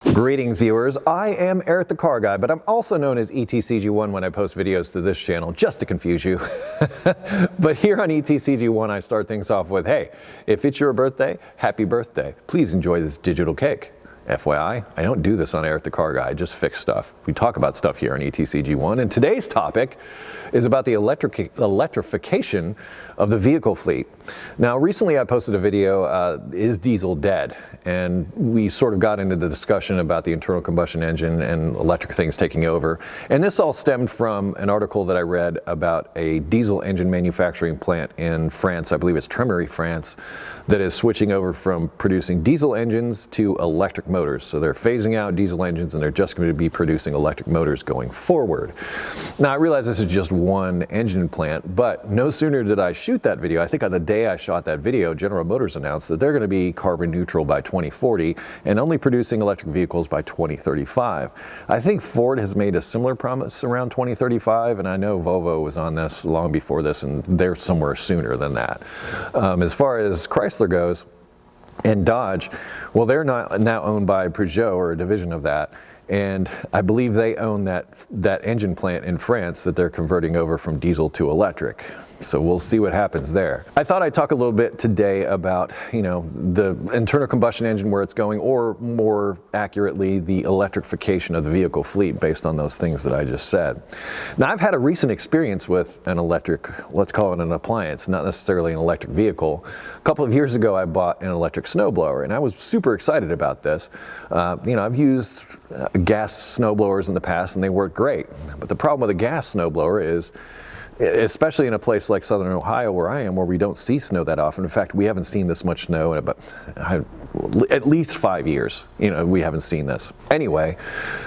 Greetings viewers, I am Eric the Car Guy, but I'm also known as ETCG1 when I post videos to this channel, just to confuse you. But here on ETCG1 I start things off with, hey, if it's your birthday, happy birthday. Please enjoy this digital cake. FYI, I don't do this on Eric the Car Guy, I just fix stuff. We talk about stuff here on ETCG1, and today's topic is about the electrification of the vehicle fleet. Now, recently I posted a video, Is Diesel Dead? And we sort of got into the discussion about the internal combustion engine and electric things taking over. And this all stemmed from an article that I read about a diesel engine manufacturing plant in France, I believe it's Tremery, France, that is switching over from producing diesel engines to electric motors. So they're phasing out diesel engines and they're just going to be producing electric motors going forward. Now, I realize this is just one engine plant, but no sooner did I shoot that video, I think on the day I shot that video, General Motors announced that they're going to be carbon neutral by 2040 and only producing electric vehicles by 2035. I think Ford has made a similar promise around 2035, and I know Volvo was on this long before this, and they're somewhere sooner than that. As far as Chrysler goes, and Dodge, well, they're not now owned by Peugeot or a division of that. And I believe they own that engine plant in France that they're converting over from diesel to electric. So we'll see what happens there. I thought I'd talk a little bit today about, the internal combustion engine, where it's going, or more accurately, the electrification of the vehicle fleet based on those things that I just said. Now, I've had a recent experience with an electric, let's call it an appliance, not necessarily an electric vehicle. A couple of years ago, I bought an electric snowblower, and I was super excited about this. I've used gas snowblowers in the past, and they work great. But the problem with a gas snowblower is, especially in a place like Southern Ohio where I am, where we don't see snow that often. In fact, we haven't seen this much snow in about at least 5 years. We haven't seen this. Anyway,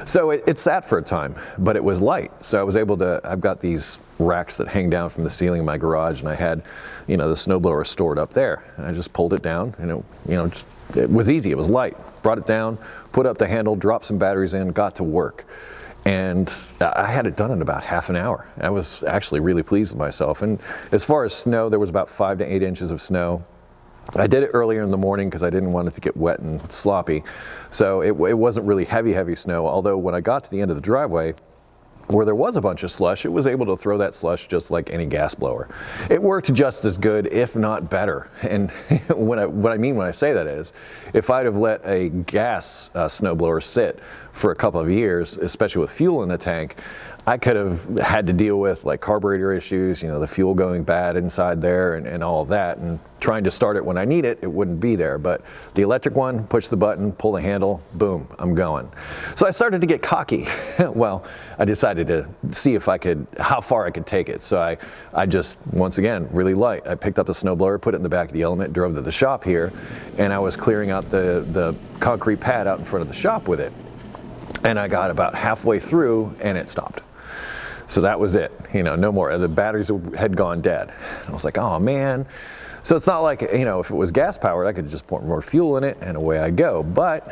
so it sat for a time, but it was light. So I was able to, I've got these racks that hang down from the ceiling in my garage, and I had, the snowblower stored up there. I just pulled it down, and it was easy. It was light. Brought it down, put up the handle, dropped some batteries in, got to work. And I had it done in about half an hour. I was actually really pleased with myself. And as far as snow, there was about 5 to 8 inches of snow. I did it earlier in the morning because I didn't want it to get wet and sloppy. So it wasn't really heavy snow, although when I got to the end of the driveway, where there was a bunch of slush, it was able to throw that slush just like any gas blower. It worked just as good, if not better. And what I mean when I say that is, if I'd have let a gas snowblower sit for a couple of years, especially with fuel in the tank, I could have had to deal with like carburetor issues, the fuel going bad inside there and all of that, and trying to start it when I need it, it wouldn't be there. But the electric one, push the button, pull the handle, boom, I'm going. So I started to get cocky. Well, I decided to see how far I could take it. So I just, once again, really light. I picked up the snowblower, put it in the back of the Element, drove to the shop here, and I was clearing out the concrete pad out in front of the shop with it. And I got about halfway through and it stopped. So that was it, no more. The batteries had gone dead. I was like, oh man. So it's not like, if it was gas powered, I could just pour more fuel in it and away I go. But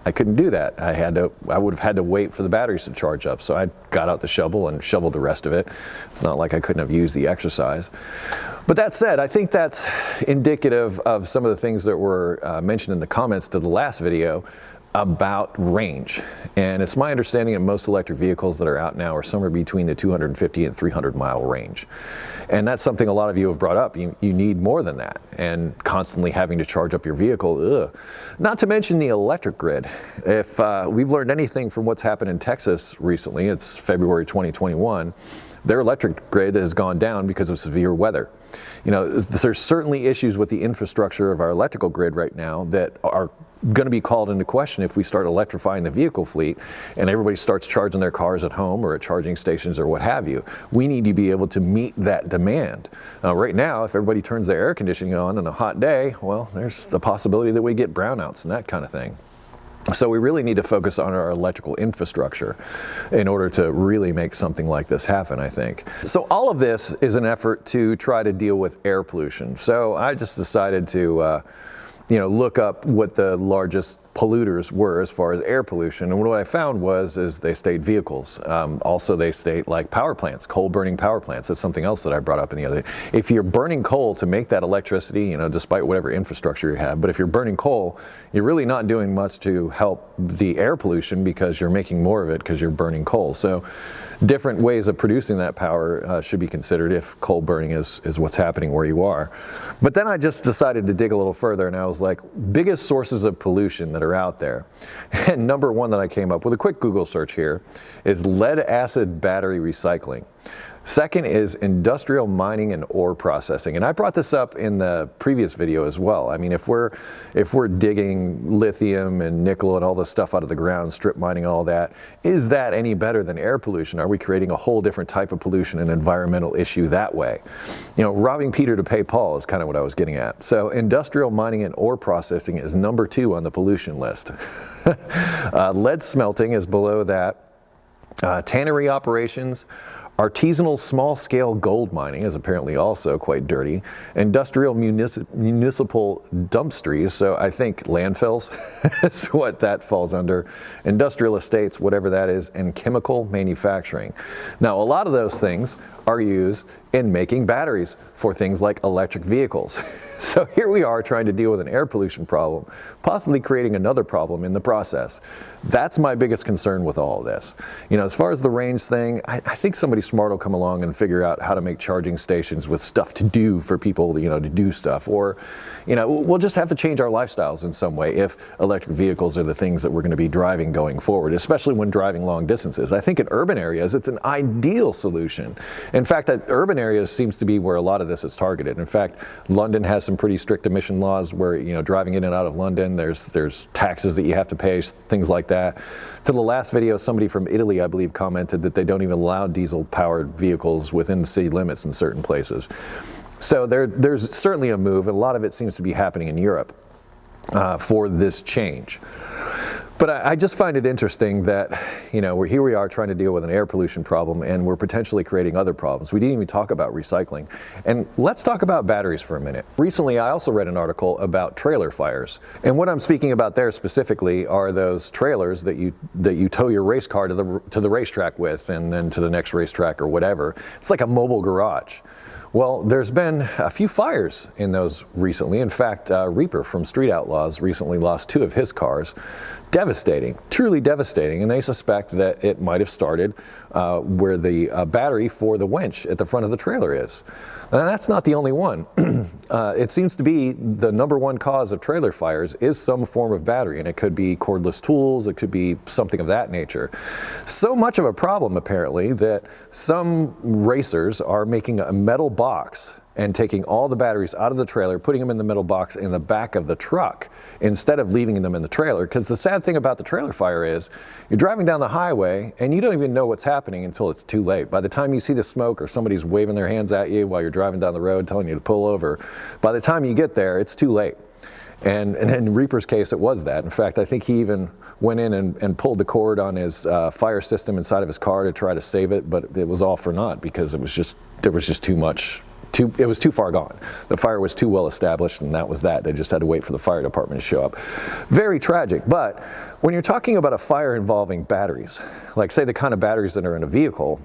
I couldn't do that. I would have had to wait for the batteries to charge up. So I got out the shovel and shoveled the rest of it. It's not like I couldn't have used the exercise. But that said, I think that's indicative of some of the things that were mentioned in the comments to the last video about range. And it's my understanding that most electric vehicles that are out now are somewhere between the 250 and 300 mile range. And that's something a lot of you have brought up. You need more than that, and constantly having to charge up your vehicle, ugh. Not to mention the electric grid. If we've learned anything from what's happened in Texas recently, it's February 2021, their electric grid has gone down because of severe weather. There's certainly issues with the infrastructure of our electrical grid right now that are going to be called into question if we start electrifying the vehicle fleet and everybody starts charging their cars at home or at charging stations or what have you. We need to be able to meet that demand. Right now, if everybody turns their air conditioning on a hot day, well, there's the possibility that we get brownouts and that kind of thing. So we really need to focus on our electrical infrastructure in order to really make something like this happen, I think. So all of this is an effort to try to deal with air pollution. So I just decided to look up what the largest polluters were as far as air pollution. And what I found is they state vehicles. Also, they state like power plants, coal burning power plants. That's something else that I brought up in the other. If you're burning coal to make that electricity, despite whatever infrastructure you have, but if you're burning coal, you're really not doing much to help the air pollution because you're making more of it because you're burning coal. So different ways of producing that power should be considered if coal burning is what's happening where you are. But then I just decided to dig a little further, and I was like, biggest sources of pollution that are out there. And number one that I came up with, a quick Google search here, is lead acid battery recycling. Second is industrial mining and ore processing. And I brought this up in the previous video as well. I mean, if we're digging lithium and nickel and all this stuff out of the ground, strip mining, all that, is that any better than air pollution? Are we creating a whole different type of pollution and environmental issue that way? Robbing Peter to pay Paul is kind of what I was getting at. So industrial mining and ore processing is number 2 on the pollution list. Lead smelting is below that. Tannery operations. Artisanal small-scale gold mining is apparently also quite dirty. Industrial municipal dumpstries, so I think landfills is what that falls under. Industrial estates, whatever that is, and chemical manufacturing. Now, a lot of those things are used in making batteries for things like electric vehicles. So here we are trying to deal with an air pollution problem, possibly creating another problem in the process. That's my biggest concern with all of this. As far as the range thing, I think somebody smart will come along and figure out how to make charging stations with stuff to do for people, to do stuff. Or, we'll just have to change our lifestyles in some way if electric vehicles are the things that we're going to be driving going forward, especially when driving long distances. I think in urban areas, it's an ideal solution. In fact, urban areas seems to be where a lot of this is targeted. In fact, London has some pretty strict emission laws where, driving in and out of London, there's taxes that you have to pay, things like that. To the last video, somebody from Italy, I believe, commented that they don't even allow diesel-powered vehicles within the city limits in certain places. So there's certainly a move, and a lot of it seems to be happening in Europe for this change. But I just find it interesting that, here we are trying to deal with an air pollution problem, and we're potentially creating other problems. We didn't even talk about recycling. And let's talk about batteries for a minute. Recently, I also read an article about trailer fires. And what I'm speaking about there specifically are those trailers that you tow your race car to the racetrack with, and then to the next racetrack or whatever. It's like a mobile garage. Well, there's been a few fires in those recently. In fact, Reaper from Street Outlaws recently lost 2 of his cars. Devastating, truly devastating. And they suspect that it might have started where the battery for the winch at the front of the trailer is. And that's not the only one. It seems to be the number 1 cause of trailer fires is some form of battery, and it could be cordless tools, it could be something of that nature. So much of a problem, apparently, that some racers are making a metal box and taking all the batteries out of the trailer, putting them in the metal box in the back of the truck instead of leaving them in the trailer. Because the sad thing about the trailer fire is you're driving down the highway and you don't even know what's happening until it's too late. By the time you see the smoke or somebody's waving their hands at you while you're driving down the road telling you to pull over, by the time you get there, it's too late. And in Reaper's case, it was that. In fact, I think he even went in and pulled the cord on his fire system inside of his car to try to save it, but it was all for naught because there was just too much. It was too far gone. The fire was too well established, and that was that. They just had to wait for the fire department to show up. Very tragic. But when you're talking about a fire involving batteries, like say the kind of batteries that are in a vehicle,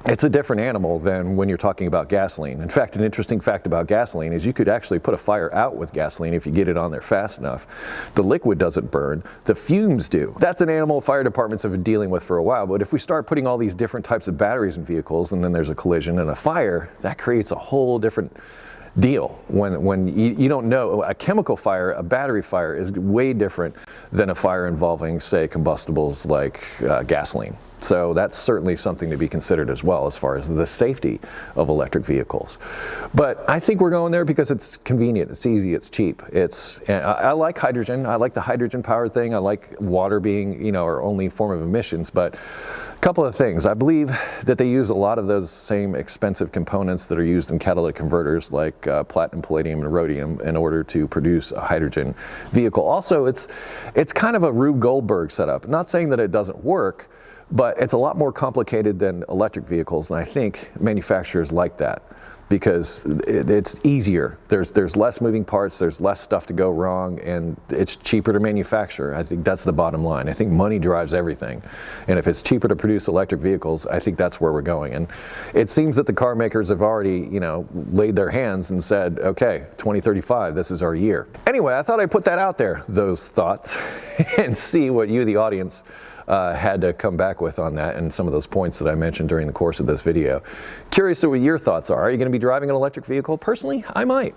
it's a different animal than when you're talking about gasoline. In fact, an interesting fact about gasoline is you could actually put a fire out with gasoline if you get it on there fast enough. The liquid doesn't burn, the fumes do. That's an animal fire departments have been dealing with for a while, but if we start putting all these different types of batteries in vehicles and then there's a collision and a fire, that creates a whole different deal. When you don't know, a chemical fire, a battery fire is way different than a fire involving, say, combustibles like gasoline. So that's certainly something to be considered as well as far as the safety of electric vehicles. But I think we're going there because it's convenient, it's easy, it's cheap. I like hydrogen. I like the hydrogen powered thing. I like water being, our only form of emissions. But a couple of things. I believe that they use a lot of those same expensive components that are used in catalytic converters like platinum, palladium, and rhodium in order to produce a hydrogen vehicle. Also, it's kind of a Rube Goldberg setup. Not saying that it doesn't work, but it's a lot more complicated than electric vehicles, and I think manufacturers like that. because it's easier. There's less moving parts, there's less stuff to go wrong, and it's cheaper to manufacture. I think that's the bottom line. I think money drives everything. And if it's cheaper to produce electric vehicles, I think that's where we're going. And it seems that the car makers have already, laid their hands and said, okay, 2035, this is our year. Anyway, I thought I'd put that out there, those thoughts, and see what you, the audience, had to come back with on that and some of those points that I mentioned during the course of this video. Curious to what your thoughts are. Are you going to be driving an electric vehicle? Personally, I might.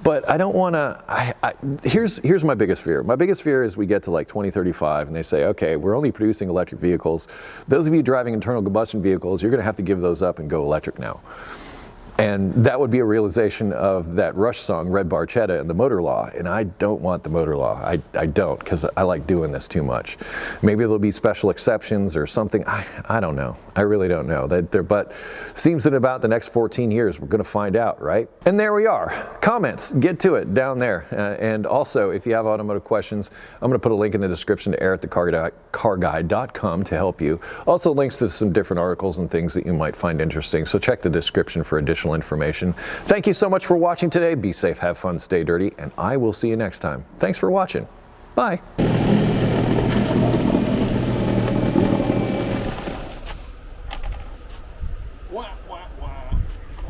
But I don't want to, here's my biggest fear. My biggest fear is we get to like 2035 and they say, okay, we're only producing electric vehicles. Those of you driving internal combustion vehicles, you're going to have to give those up and go electric now. And that would be a realization of that Rush song, Red Barchetta, and the motor law. And I don't want the motor law. I don't, because I like doing this too much. Maybe there'll be special exceptions or something. I don't know. I really don't know. But seems that about the next 14 years, we're going to find out, right? And there we are. Comments, get to it down there. And also, if you have automotive questions, I'm going to put a link in the description to air@thecarguide.com to help you. Also links to some different articles and things that you might find interesting. So check the description for additional information. Thank you so much for watching today. Be safe, have fun, stay dirty, and I will see you next time. Thanks for watching. Bye. Wah, wah.